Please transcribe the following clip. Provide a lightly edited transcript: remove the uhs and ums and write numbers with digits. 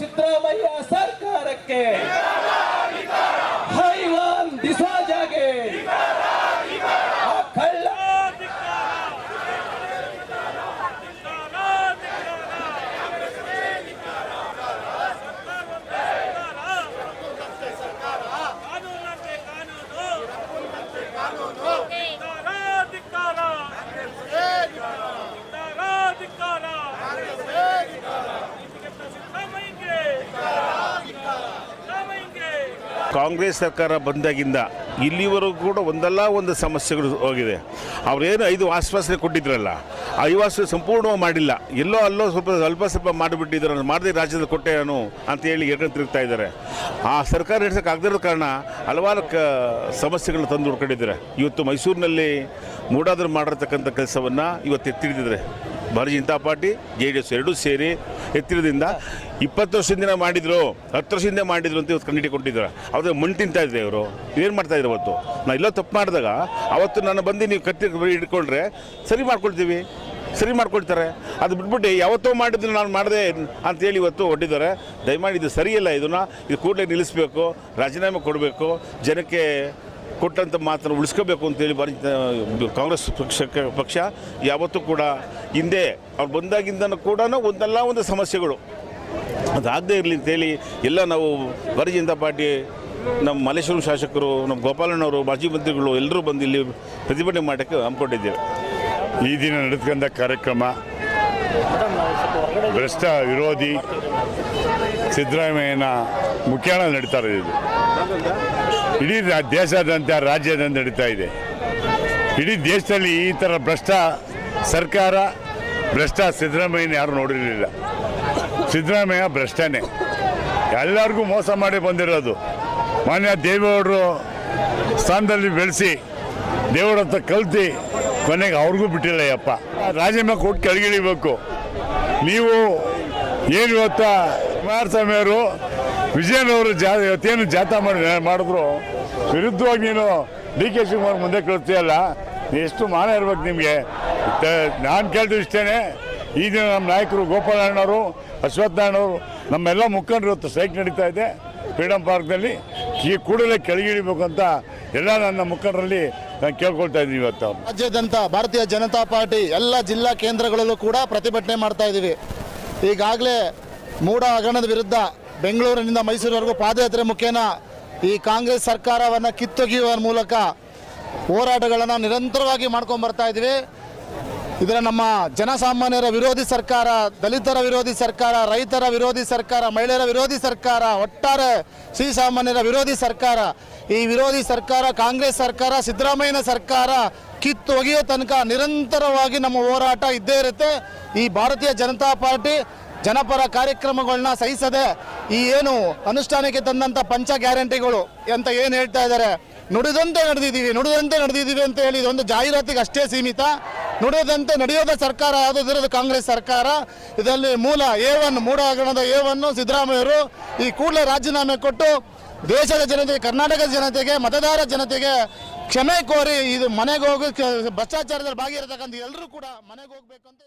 ಸಿದ್ದರಾಮಯ್ಯ ಸರ್ಕಾರಕ್ಕೆ ಹೈವಾನ್ ದಿಸಾಜಾಗೆ ಕಳ್ಳ ಕಾಂಗ್ರೆಸ್ ಸರ್ಕಾರ ಬಂದಾಗಿಂದ ಇಲ್ಲಿವರೆಗೂ ಕೂಡ ಒಂದಲ್ಲ ಒಂದು ಸಮಸ್ಯೆಗಳು ಹೋಗಿದೆ. ಅವರೇನು 5 ಆಶ್ವಾಸನೆ ಕೊಟ್ಟಿದ್ರಲ್ಲ, ಆ ಆಶ್ವಾಸನೆ ಸಂಪೂರ್ಣವಾಗಿ ಮಾಡಿಲ್ಲ. ಎಲ್ಲೋ ಅಲ್ಲೋ ಸ್ವಲ್ಪ ಮಾಡಿಬಿಟ್ಟಿದ್ರು. ಮಾಡದೆ ರಾಜ್ಯದ ಕೊಟ್ಟೆ ನಾನು ಅಂತೇಳಿ ಎಡ್ಕೊಂಡು ತಿರುಗ್ತಾ ಇದ್ದಾರೆ. ಆ ಸರ್ಕಾರ ನಡೆಸೋಕೆ ಆಗದಿರೋ ಕಾರಣ ಹಲವಾರು ಸಮಸ್ಯೆಗಳು ತಂದು ಹುಡ್ಕೊಂಡಿದ್ದಾರೆ. ಇವತ್ತು ಮೈಸೂರಿನಲ್ಲಿ ಮೂಡಾದರೂ ಮಾಡಿರ್ತಕ್ಕಂಥ ಕೆಲಸವನ್ನು ಇವತ್ತು ಎತ್ತಿಡಿದಿದ್ದಾರೆ. ಭಾರತೀಯ ಜನತಾ ಪಾರ್ಟಿ JDS ಎರಡೂ ಸೇರಿ ಎತ್ತಿರೋದ್ರಿಂದ 20 ವರ್ಷದಿಂದ ಮಾಡಿದ್ರು, 10 ವರ್ಷದಿಂದ ಮಾಡಿದ್ರು ಅಂತ ಇವತ್ತು ಕಂಡಿಡಿಕೊಂಡಿದ್ದಾರೆ. ಅವ್ರಿಗೆ ಮಣ್ಣು ತಿಂತಾ ಇದ್ರೆ ಇವರು ಏನು ಮಾಡ್ತಾಯಿದ್ರು. ಅವತ್ತು ನಾನು ಎಲ್ಲೋ ತಪ್ಪು ಮಾಡಿದಾಗ ಅವತ್ತು ನಾನು ಬಂದು ನೀವು ಕತ್ತಿ ಹಿಡ್ಕೊಂಡ್ರೆ ಸರಿ ಮಾಡ್ಕೊಳ್ತಾರೆ. ಅದು ಬಿಟ್ಬಿಟ್ಟು ಯಾವತ್ತೋ ಮಾಡಿದ್ರು ನಾನು ಮಾಡಿದೆ ಅಂತೇಳಿ ಇವತ್ತು ಹೊಟ್ಟಿದ್ದಾರೆ. ದಯಮಾಡಿ ಇದು ಸರಿಯಲ್ಲ. ಇದು ಕೂಡಲೇ ನಿಲ್ಲಿಸಬೇಕು, ರಾಜೀನಾಮೆ ಕೊಡಬೇಕು, ಜನಕ್ಕೆ ಕೊಟ್ಟಂಥ ಮಾತನ್ನು ಉಳಿಸ್ಕೋಬೇಕು ಅಂತೇಳಿ ಕಾಂಗ್ರೆಸ್ ಪಕ್ಷ ಯಾವತ್ತೂ ಕೂಡ ಹಿಂದೆ ಅವ್ರು ಬಂದಾಗಿಂದನೂ ಕೂಡ ಒಂದಲ್ಲ ಒಂದು ಸಮಸ್ಯೆಗಳು ಅದಾಗದೇ ಇರಲಿ ಅಂತೇಳಿ ಎಲ್ಲ ನಾವು ಭಾರತೀಯ ಜನತಾ ಪಾರ್ಟಿ, ನಮ್ಮ ಮಲ್ಲೇಶ್ವರಂ ಶಾಸಕರು, ನಮ್ಮ ಗೋಪಾಲಣ್ಣವರು, ಮಾಜಿ ಮಂತ್ರಿಗಳು ಎಲ್ಲರೂ ಬಂದು ಇಲ್ಲಿ ಪ್ರತಿಭಟನೆ ಮಾಡೋಕ್ಕೆ ಹಮ್ಮಿಕೊಂಡಿದ್ದೇವೆ. ಈ ದಿನ ನಡೆದುಕೊಂಡ ಕಾರ್ಯಕ್ರಮ ಭ್ರಷ್ಟ ವಿರೋಧಿ ಸಿದ್ದರಾಮಯ್ಯನ ಮುಖ್ಯಾಣ ನಡೀತಾ ಇರೋದು. ಇಡೀ ದೇಶಾದ್ಯಂತ ರಾಜ್ಯಾದ್ಯಂತ ನಡೀತಾ ಇದೆ. ಇಡೀ ದೇಶದಲ್ಲಿ ಈ ಥರ ಭ್ರಷ್ಟ ಸರ್ಕಾರ, ಭ್ರಷ್ಟ ಸಿದ್ದರಾಮಯ್ಯನ ಯಾರು ನೋಡಿರಲಿಲ್ಲ. ಸಿದ್ದರಾಮಯ್ಯ ಭ್ರಷ್ಟನೇ, ಎಲ್ಲರಿಗೂ ಮೋಸ ಮಾಡಿ ಬಂದಿರೋದು. ಮಾನ್ಯ ದೇವೇಗೌಡರು ಸ್ಥಾನದಲ್ಲಿ ಬೆಳೆಸಿ ದೇವರ ಹತ್ರ ಕಲ್ತು ಕೊನೆಗೆ ಅವ್ರಿಗೂ ಬಿಟ್ಟಿಲ್ಲ. ಯಪ್ಪ ರಾಜೀನಾಮೆ ಕೊಟ್ಟು ಕೆಳಗಿಳಿಬೇಕು. ನೀವು ಏನು ಇವತ್ತ ಕುಮಾರಸ್ವಾಮಿಯವರು ವಿಜಯನವರು ಇವತ್ತೇನು ಜಾಥಾ ಮಾಡಿದ್ರು ವಿರುದ್ಧವಾಗಿ ನೀನು DK ಶಿವಕುಮಾರ್ ಮುಂದೆ ಕಳಿಸ್ತೀಯಲ್ಲ, ಎಷ್ಟು ಮಾನ ಇರ್ಬೇಕು ನಿಮಗೆ. ನಾನು ಕೇಳ್ತೀವಿ ಇಷ್ಟೇ. ಈ ದಿನ ನಮ್ಮ ನಾಯಕರು ಗೋಪಾಲಣ್ಣವರು, ಅಶ್ವತ್ಥನಾರಾಯಣವರು, ನಮ್ಮೆಲ್ಲ ಮುಖಂಡರು ಇವತ್ತು ಸ್ಟ್ರೈಕ್ ನಡೀತಾ ಇದೆ ಫ್ರೀಡಮ್ ಪಾರ್ಕ್ನಲ್ಲಿ. ಈ ಕೂಡಲೇ ಕೆಳಗಿಳಿಬೇಕು ಅಂತ ಎಲ್ಲ ನನ್ನ ಮುಖಂಡರಲ್ಲಿ ನಾನು ಕೇಳ್ಕೊಳ್ತಾ ಇದ್ದೀನಿ. ಇವತ್ತು ರಾಜ್ಯಾದ್ಯಂತ ಭಾರತೀಯ ಜನತಾ ಪಾರ್ಟಿ ಎಲ್ಲ ಜಿಲ್ಲಾ ಕೇಂದ್ರಗಳಲ್ಲೂ ಕೂಡ ಪ್ರತಿಭಟನೆ ಮಾಡ್ತಾ ಇದ್ದೀವಿ. ಈಗಾಗಲೇ ಮೂಢ ಹಗರಣದ ವಿರುದ್ಧ ಬೆಂಗಳೂರಿನಿಂದ ಮೈಸೂರಿವರೆಗೂ ಪಾದಯಾತ್ರೆ ಮುಖೇನ ಈ ಕಾಂಗ್ರೆಸ್ ಸರ್ಕಾರವನ್ನು ಕಿತ್ತೊಗೆಯುವ ಮೂಲಕ ಹೋರಾಟಗಳನ್ನು ನಿರಂತರವಾಗಿ ಮಾಡ್ಕೊಂಡು ಬರ್ತಾ ಇದ್ದೀವಿ. ಇದರ ನಮ್ಮ ಜನಸಾಮಾನ್ಯರ ವಿರೋಧಿ ಸರ್ಕಾರ, ದಲಿತರ ವಿರೋಧಿ ಸರ್ಕಾರ, ರೈತರ ವಿರೋಧಿ ಸರ್ಕಾರ, ಮಹಿಳೆಯರ ವಿರೋಧಿ ಸರ್ಕಾರ, ಒಟ್ಟಾರೆ ಶ್ರೀಸಾಮಾನ್ಯರ ವಿರೋಧಿ ಸರ್ಕಾರ. ಈ ವಿರೋಧಿ ಸರ್ಕಾರ, ಕಾಂಗ್ರೆಸ್ ಸರ್ಕಾರ, ಸಿದ್ದರಾಮಯ್ಯನ ಸರ್ಕಾರ ಕಿತ್ತು ಒಗೆಯೋ ತನಕ ನಿರಂತರವಾಗಿ ನಮ್ಮ ಹೋರಾಟ ಇದ್ದೇ ಇರುತ್ತೆ. ಈ ಭಾರತೀಯ ಜನತಾ ಪಾರ್ಟಿ ಜನಪರ ಕಾರ್ಯಕ್ರಮಗಳನ್ನ ಸಹಿಸದೆ ಈ ಏನು ಅನುಷ್ಠಾನಕ್ಕೆ ತಂದಂಥ ಪಂಚ ಗ್ಯಾರಂಟಿಗಳು ಅಂತ ಏನು ಹೇಳ್ತಾ ಇದ್ದಾರೆ, ನುಡಿದಂತೆ ನಡೆದಿದ್ದೀವಿ ಅಂತ ಹೇಳಿ ಇದೊಂದು ಜಾಹೀರಾತಿಗೆ ಅಷ್ಟೇ ಸೀಮಿತ. ನುಡಿದಂತೆ ನಡೆಯೋದ ಸರ್ಕಾರ ಯಾವುದಿರೋದು ಕಾಂಗ್ರೆಸ್ ಸರ್ಕಾರ. ಇದರಲ್ಲಿ ಮೂಲ ಮೂಢ ಹಗರಣದ ಸಿದ್ದರಾಮಯ್ಯವರು ಈ ಕೂಡಲೇ ರಾಜೀನಾಮೆ ಕೊಟ್ಟು ದೇಶದ ಜನತೆಗೆ, ಕರ್ನಾಟಕದ ಜನತೆಗೆ, ಮತದಾರ ಜನತೆಗೆ ಕ್ಷಮೆ ಕೋರಿ ಇದು ಮನೆಗೆ ಹೋಗಿ ಭ್ರಷ್ಟಾಚಾರದಲ್ಲಿ ಭಾಗಿರತಕ್ಕಂಥ ಎಲ್ಲರೂ ಕೂಡ ಮನೆಗೆ ಹೋಗ್ಬೇಕಂತ